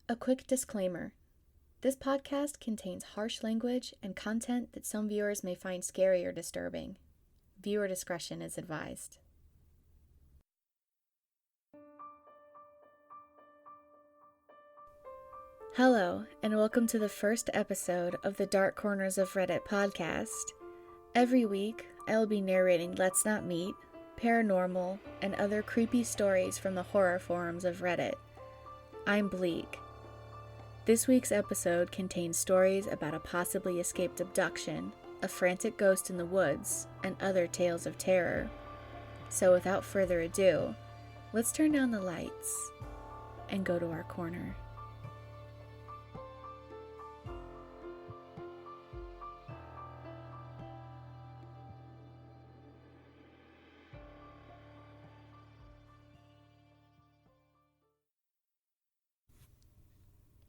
A quick disclaimer. This podcast contains harsh language and content that some viewers may find scary or disturbing. Viewer discretion is advised. Hello, and welcome to the first episode of the Dark Corners of Reddit podcast. Every week, I will be narrating Let's Not Meet, paranormal, and other creepy stories from the horror forums of Reddit. I'm Bleak. This week's episode contains stories about a possibly escaped abduction, a frantic ghost in the woods, and other tales of terror. So without further ado, let's turn down the lights and go to our corner.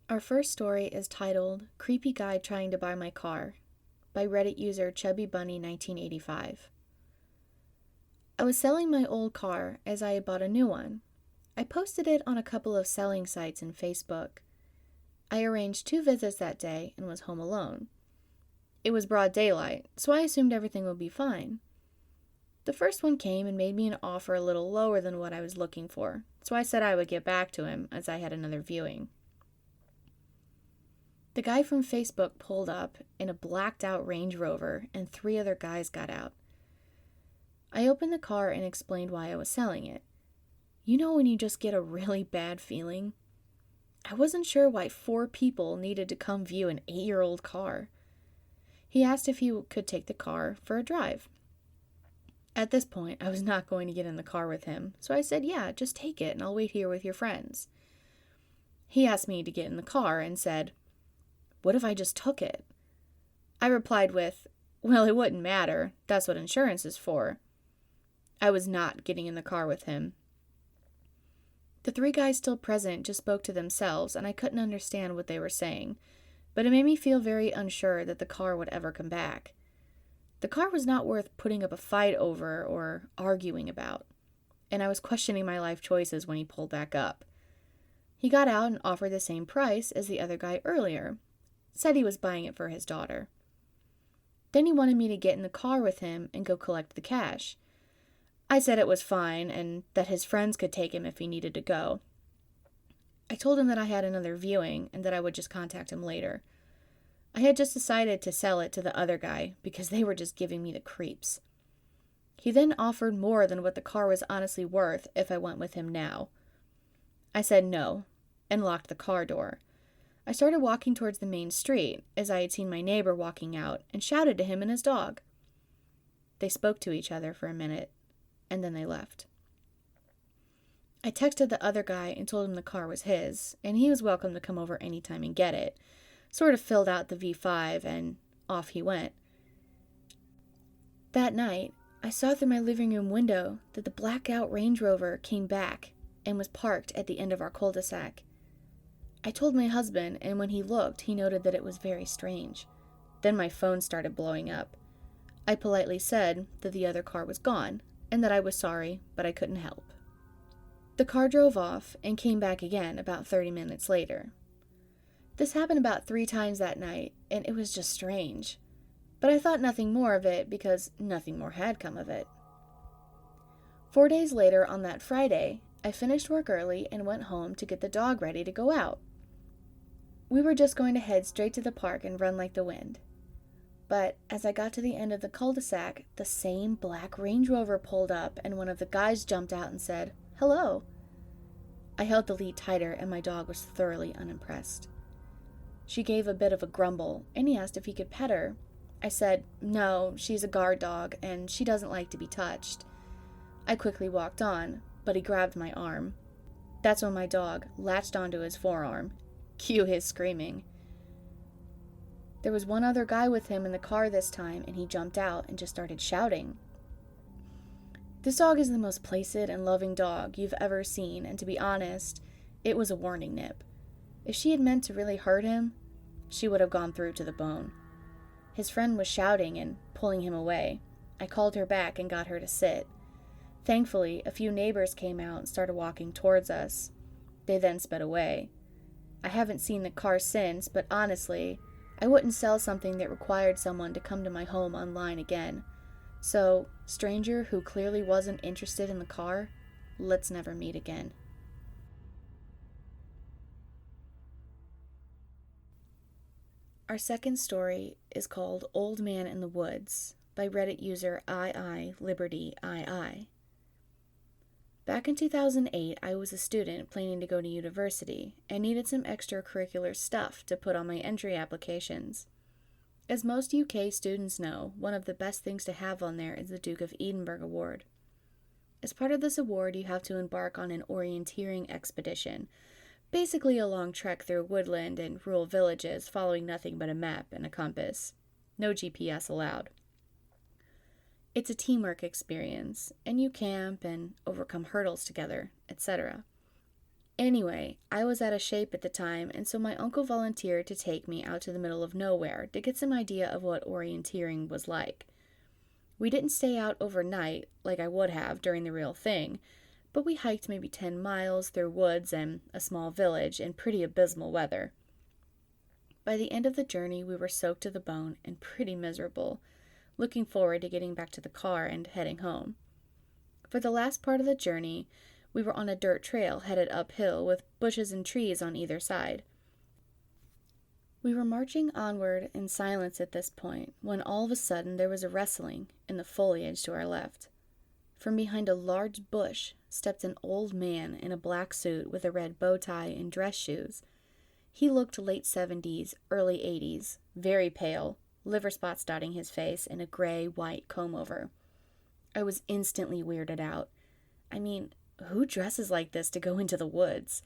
Our first story is titled Creepy Guy Trying to Buy My Car by Reddit user ChubbyBunny1985. I was selling my old car as I had bought a new one. I posted it on a couple of selling sites and Facebook. I arranged 2 visits that day and was home alone. It was broad daylight, so I assumed everything would be fine. The first one came and made me an offer a little lower than what I was looking for, so I said I would get back to him as I had another viewing. The guy from Facebook pulled up in a blacked-out Range Rover, and 3 other guys got out. I opened the car and explained why I was selling it. You know when you just get a really bad feeling? I wasn't sure why 4 people needed to come view an 8-year-old car. He asked if he could take the car for a drive. At this point, I was not going to get in the car with him, so I said, yeah, just take it and I'll wait here with your friends. He asked me to get in the car and said, what if I just took it? I replied with, well, it wouldn't matter. That's what insurance is for. I was not getting in the car with him. The 3 guys still present just spoke to themselves, and I couldn't understand what they were saying, but it made me feel very unsure that the car would ever come back. The car was not worth putting up a fight over or arguing about, and I was questioning my life choices when he pulled back up. He got out and offered the same price as the other guy earlier. Said he was buying it for his daughter. Then he wanted me to get in the car with him and go collect the cash. I said it was fine and that his friends could take him if he needed to go. I told him that I had another viewing and that I would just contact him later. I had just decided to sell it to the other guy because they were just giving me the creeps. He then offered more than what the car was honestly worth if I went with him now. I said no and locked the car door. I started walking towards the main street, as I had seen my neighbor walking out, and shouted to him and his dog. They spoke to each other for a minute, and then they left. I texted the other guy and told him the car was his, and he was welcome to come over anytime and get it. Sort of filled out the V5, and off he went. That night, I saw through my living room window that the blackout Range Rover came back and was parked at the end of our cul-de-sac. I told my husband, and when he looked, he noted that it was very strange. Then my phone started blowing up. I politely said that the other car was gone, and that I was sorry, but I couldn't help. The car drove off and came back again about 30 minutes later. This happened about 3 times that night, and it was just strange. But I thought nothing more of it because nothing more had come of it. 4 days later, on that Friday, I finished work early and went home to get the dog ready to go out. We were just going to head straight to the park and run like the wind. But as I got to the end of the cul-de-sac, the same black Range Rover pulled up and one of the guys jumped out and said, hello. I held the lead tighter and my dog was thoroughly unimpressed. She gave a bit of a grumble and he asked if he could pet her. I said, no, she's a guard dog and she doesn't like to be touched. I quickly walked on, but he grabbed my arm. That's when my dog latched onto his forearm. Cue his screaming. There was one other guy with him in the car this time, and he jumped out and just started shouting. This dog is the most placid and loving dog you've ever seen, and to be honest, it was a warning nip. If she had meant to really hurt him, she would have gone through to the bone. His friend was shouting and pulling him away. I called her back and got her to sit. Thankfully, a few neighbors came out and started walking towards us. They then sped away. I haven't seen the car since, but honestly, I wouldn't sell something that required someone to come to my home online again. So, stranger who clearly wasn't interested in the car, let's never meet again. Our second story is called Old Man in the Woods by Reddit user II. Back in 2008, I was a student planning to go to university and needed some extracurricular stuff to put on my entry applications. As most UK students know, one of the best things to have on there is the Duke of Edinburgh Award. As part of this award, you have to embark on an orienteering expedition, basically a long trek through woodland and rural villages following nothing but a map and a compass. No GPS allowed. It's a teamwork experience, and you camp and overcome hurdles together, etc. Anyway, I was out of shape at the time, and so my uncle volunteered to take me out to the middle of nowhere to get some idea of what orienteering was like. We didn't stay out overnight, like I would have during the real thing, but we hiked maybe 10 miles through woods and a small village in pretty abysmal weather. By the end of the journey, we were soaked to the bone and pretty miserable, looking forward to getting back to the car and heading home. For the last part of the journey, we were on a dirt trail headed uphill with bushes and trees on either side. We were marching onward in silence at this point when all of a sudden there was a rustling in the foliage to our left. From behind a large bush stepped an old man in a black suit with a red bow tie and dress shoes. He looked late 70s, early 80s, very pale, liver spots dotting his face, and a gray-white comb-over. I was instantly weirded out. I mean, who dresses like this to go into the woods?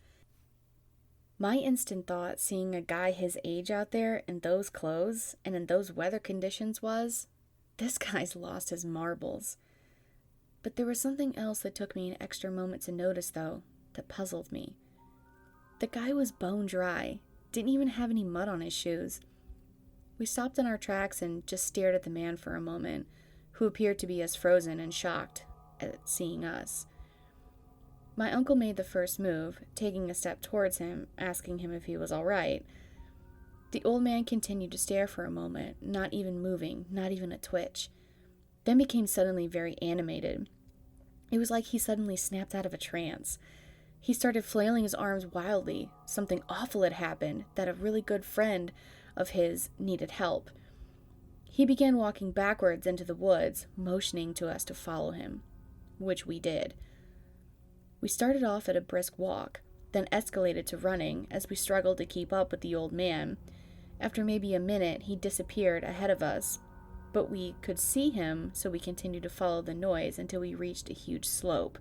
My instant thought seeing a guy his age out there in those clothes and in those weather conditions was, this guy's lost his marbles. But there was something else that took me an extra moment to notice, though, that puzzled me. The guy was bone dry, didn't even have any mud on his shoes. We stopped in our tracks and just stared at the man for a moment, who appeared to be as frozen and shocked at seeing us. My uncle made the first move, taking a step towards him, asking him if he was all right. The old man continued to stare for a moment, not even moving, not even a twitch, then became suddenly very animated. It was like he suddenly snapped out of a trance. He started flailing his arms wildly. Something awful had happened, that a really good friend of his needed help. He began walking backwards into the woods, motioning to us to follow him, which we did. We started off at a brisk walk, then escalated to running as we struggled to keep up with the old man. After maybe a minute, he disappeared ahead of us, but we could see him, so we continued to follow the noise until we reached a huge slope.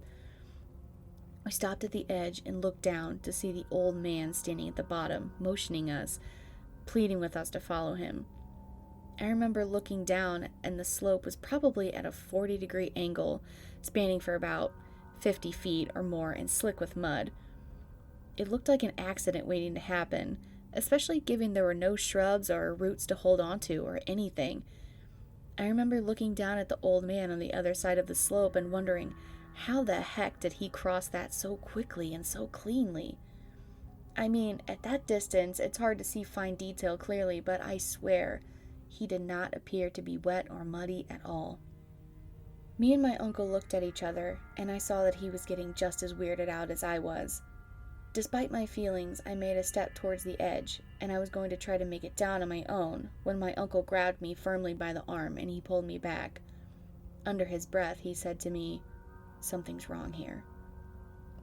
We stopped at the edge and looked down to see the old man standing at the bottom, motioning us, pleading with us to follow him. I remember looking down, and the slope was probably at a 40-degree angle, spanning for about 50 feet or more and slick with mud. It looked like an accident waiting to happen, especially given there were no shrubs or roots to hold onto or anything. I remember looking down at the old man on the other side of the slope and wondering, how the heck did he cross that so quickly and so cleanly? I mean, at that distance, it's hard to see fine detail clearly, but I swear, he did not appear to be wet or muddy at all. Me and my uncle looked at each other, and I saw that he was getting just as weirded out as I was. Despite my feelings, I made a step towards the edge, and I was going to try to make it down on my own, when my uncle grabbed me firmly by the arm and he pulled me back. Under his breath, he said to me, "Something's wrong here."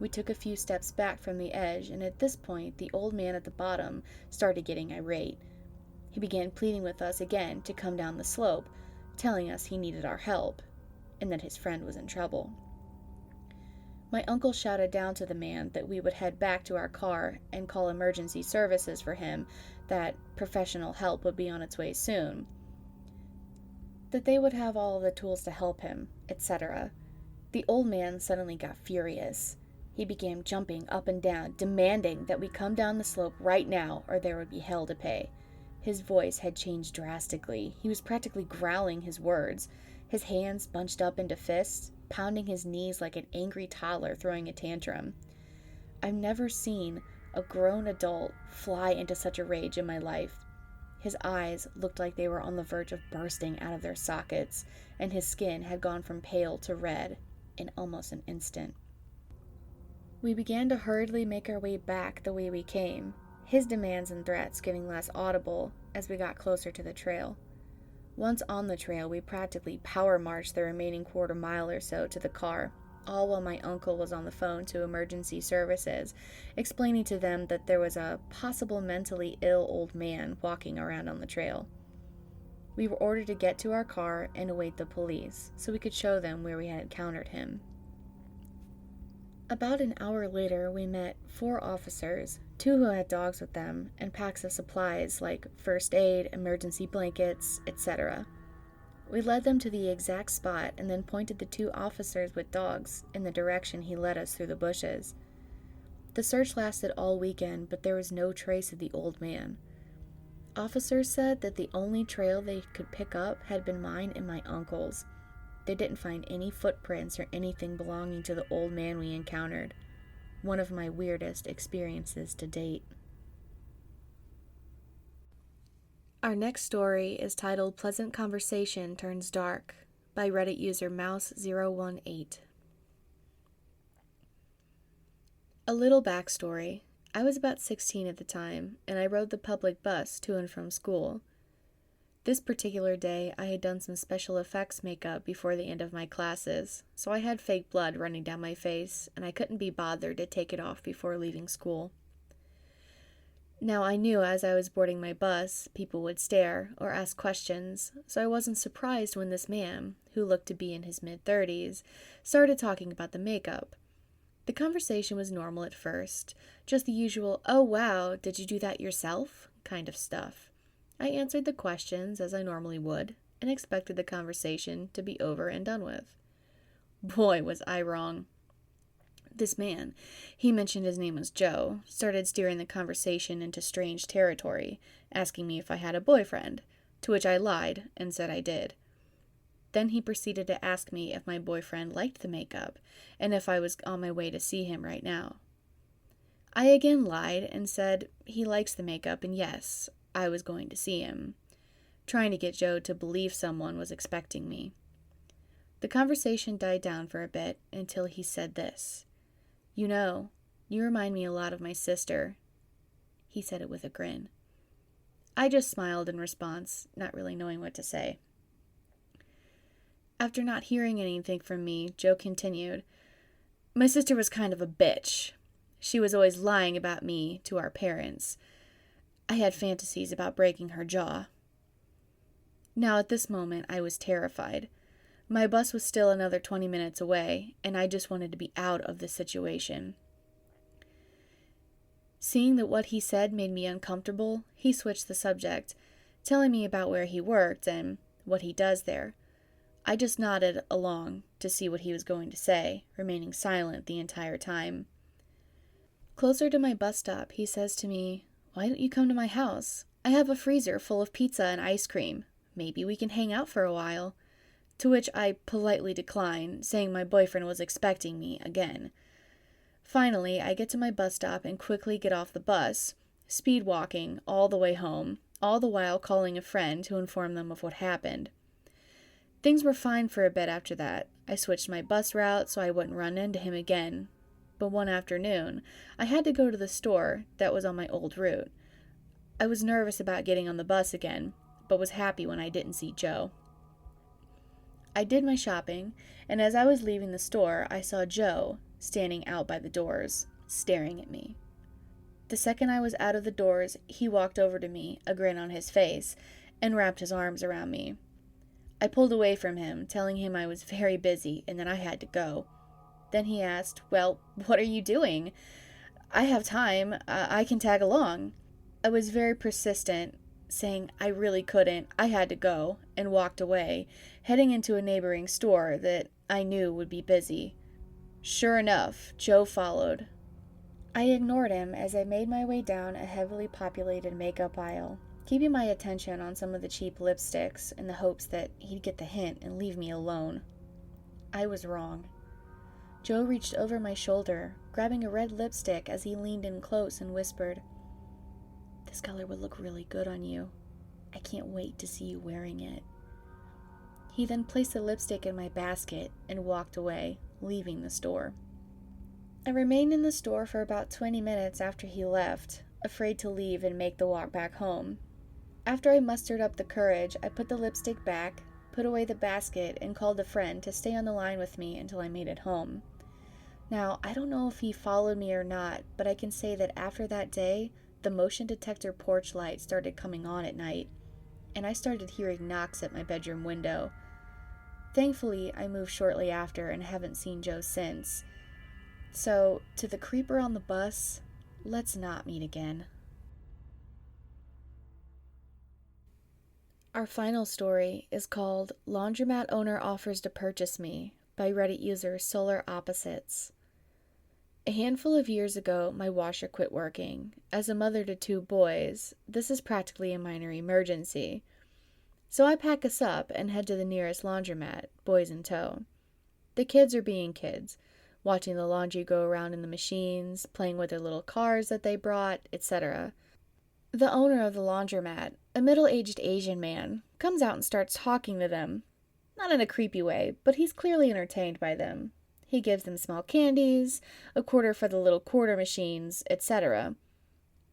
We took a few steps back from the edge, and at this point, the old man at the bottom started getting irate. He began pleading with us again to come down the slope, telling us he needed our help, and that his friend was in trouble. My uncle shouted down to the man that we would head back to our car and call emergency services for him, that professional help would be on its way soon, that they would have all the tools to help him, etc. The old man suddenly got furious. He began jumping up and down, demanding that we come down the slope right now or there would be hell to pay. His voice had changed drastically. He was practically growling his words, his hands bunched up into fists, pounding his knees like an angry toddler throwing a tantrum. I've never seen a grown adult, fly into such a rage in my life. His eyes looked like they were on the verge of bursting out of their sockets, and his skin had gone from pale to red in almost an instant. We began to hurriedly make our way back the way we came, his demands and threats getting less audible as we got closer to the trail. Once on the trail, we practically power marched the remaining quarter mile or so to the car, all while my uncle was on the phone to emergency services, explaining to them that there was a possible mentally ill old man walking around on the trail. We were ordered to get to our car and await the police, so we could show them where we had encountered him. About an hour later, we met 4 officers, 2 who had dogs with them, and packs of supplies like first aid, emergency blankets, etc. We led them to the exact spot and then pointed the 2 officers with dogs in the direction he led us through the bushes. The search lasted all weekend, but there was no trace of the old man. Officers said that the only trail they could pick up had been mine and my uncle's. They didn't find any footprints or anything belonging to the old man we encountered. One of my weirdest experiences to date. Our next story is titled Pleasant Conversation Turns Dark by Reddit user Mouse018. A little backstory. I was about 16 at the time, and I rode the public bus to and from school. This particular day, I had done some special effects makeup before the end of my classes, so I had fake blood running down my face, and I couldn't be bothered to take it off before leaving school. Now, I knew as I was boarding my bus, people would stare or ask questions, so I wasn't surprised when this man, who looked to be in his mid-30s, started talking about the makeup. The conversation was normal at first, just the usual, "Oh wow, did you do that yourself?" kind of stuff. I answered the questions as I normally would, and expected the conversation to be over and done with. Boy, was I wrong. This man, he mentioned his name was Joe, started steering the conversation into strange territory, asking me if I had a boyfriend, to which I lied and said I did. Then he proceeded to ask me if my boyfriend liked the makeup, and if I was on my way to see him right now. I again lied and said he likes the makeup, and yes, I was going to see him, trying to get Joe to believe someone was expecting me. The conversation died down for a bit until he said this. "You know, you remind me a lot of my sister." He said it with a grin. I just smiled in response, not really knowing what to say. After not hearing anything from me, Joe continued, "My sister was kind of a bitch. She was always lying about me to our parents. I had fantasies about breaking her jaw." Now at this moment, I was terrified. My bus was still another 20 minutes away, and I just wanted to be out of this situation. Seeing that what he said made me uncomfortable, he switched the subject, telling me about where he worked and what he does there. I just nodded along to see what he was going to say, remaining silent the entire time. Closer to my bus stop, he says to me, "Why don't you come to my house? I have a freezer full of pizza and ice cream. Maybe we can hang out for a while." To which I politely declined, saying my boyfriend was expecting me again. Finally, I get to my bus stop and quickly get off the bus, speed walking all the way home, all the while calling a friend to inform them of what happened. Things were fine for a bit after that. I switched my bus route so I wouldn't run into him again. But one afternoon, I had to go to the store that was on my old route. I was nervous about getting on the bus again, but was happy when I didn't see Joe. I did my shopping, and as I was leaving the store, I saw Joe standing out by the doors, staring at me. The second I was out of the doors, he walked over to me, a grin on his face, and wrapped his arms around me. I pulled away from him, telling him I was very busy and that I had to go. Then he asked, "Well, what are you doing?" "I have time. I can tag along." I was very persistent, saying I really couldn't, I had to go, and walked away, heading into a neighboring store that I knew would be busy. Sure enough, Joe followed. I ignored him as I made my way down a heavily populated makeup aisle, keeping my attention on some of the cheap lipsticks in the hopes that he'd get the hint and leave me alone. I was wrong. Joe reached over my shoulder, grabbing a red lipstick as he leaned in close and whispered, "This color would look really good on you. I can't wait to see you wearing it." He then placed the lipstick in my basket and walked away, leaving the store. I remained in the store for about 20 minutes after he left, afraid to leave and make the walk back home. After I mustered up the courage, I put the lipstick back, put away the basket, and called a friend to stay on the line with me until I made it home. Now, I don't know if he followed me or not, but I can say that after that day, the motion detector porch light started coming on at night, and I started hearing knocks at my bedroom window. Thankfully, I moved shortly after and haven't seen Joe since. So, to the creeper on the bus, let's not meet again. Our final story is called Laundromat Owner Offers to Purchase Me by Reddit user Solar Opposites. A handful of years ago, my washer quit working. As a mother to 2 boys, this is practically a minor emergency. So I pack us up and head to the nearest laundromat, boys in tow. The kids are being kids, watching the laundry go around in the machines, playing with their little cars that they brought, etc. The owner of the laundromat, a middle-aged Asian man, comes out and starts talking to them. Not in a creepy way, but he's clearly entertained by them. He gives them small candies, a quarter for the little quarter machines, etc.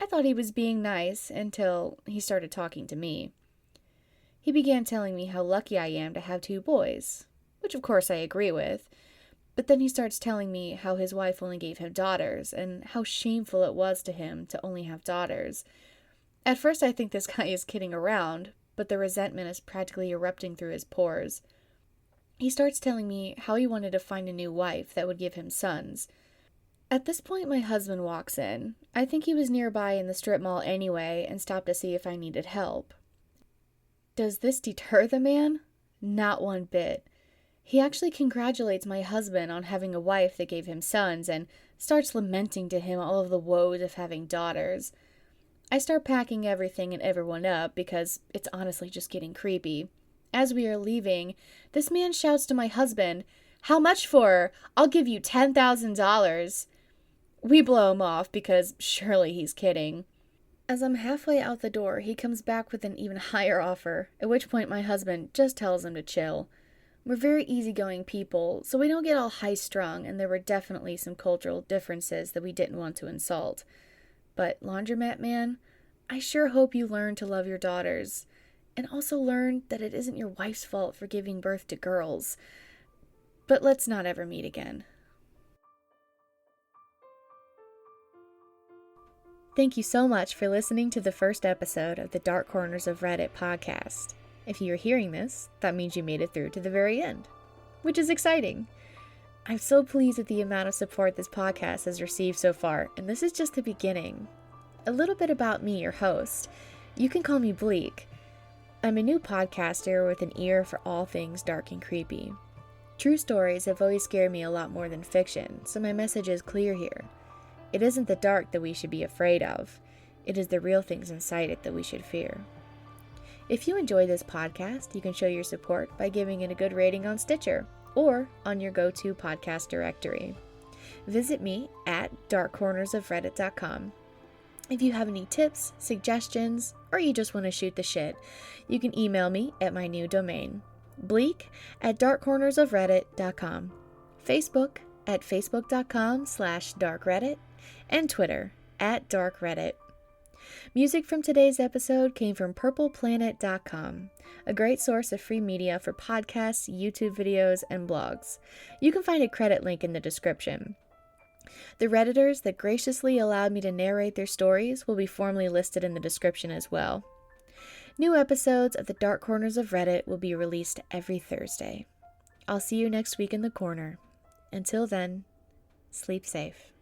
I thought he was being nice until he started talking to me. He began telling me how lucky I am to have 2 boys, which of course I agree with. But then he starts telling me how his wife only gave him daughters, and how shameful it was to him to only have daughters. At first I think this guy is kidding around, but the resentment is practically erupting through his pores. He starts telling me how he wanted to find a new wife that would give him sons. At this point, my husband walks in. I think he was nearby in the strip mall anyway and stopped to see if I needed help. Does this deter the man? Not one bit. He actually congratulates my husband on having a wife that gave him sons and starts lamenting to him all of the woes of having daughters. I start packing everything and everyone up because it's honestly just getting creepy. As we are leaving, this man shouts to my husband, "How much for her? I'll give you $10,000. We blow him off because surely he's kidding. As I'm halfway out the door, he comes back with an even higher offer, at which point my husband just tells him to chill. We're very easygoing people, so we don't get all high-strung, and there were definitely some cultural differences that we didn't want to insult. But, Laundromat Man, I sure hope you learn to love your daughters, and also learn that it isn't your wife's fault for giving birth to girls. But let's not ever meet again." Thank you so much for listening to the first episode of the Dark Corners of Reddit podcast. If you are hearing this, that means you made it through to the very end, which is exciting. I'm so pleased with the amount of support this podcast has received so far, and this is just the beginning. A little bit about me, your host. You can call me Bleak. I'm a new podcaster with an ear for all things dark and creepy. True stories have always scared me a lot more than fiction, so my message is clear here. It isn't the dark that we should be afraid of. It is the real things inside it that we should fear. If you enjoy this podcast, you can show your support by giving it a good rating on Stitcher or on your go-to podcast directory. Visit me at darkcornersofreddit.com. If you have any tips, suggestions, or you just want to shoot the shit, you can email me at my new domain, bleak@darkcornersofreddit.com, Facebook at facebook.com/darkreddit, and Twitter @darkreddit. Music from today's episode came from purpleplanet.com, a great source of free media for podcasts, YouTube videos, and blogs. You can find a credit link in the description. The Redditors that graciously allowed me to narrate their stories will be formally listed in the description as well. New episodes of the Dark Corners of Reddit will be released every Thursday. I'll see you next week in the corner. Until then, sleep safe.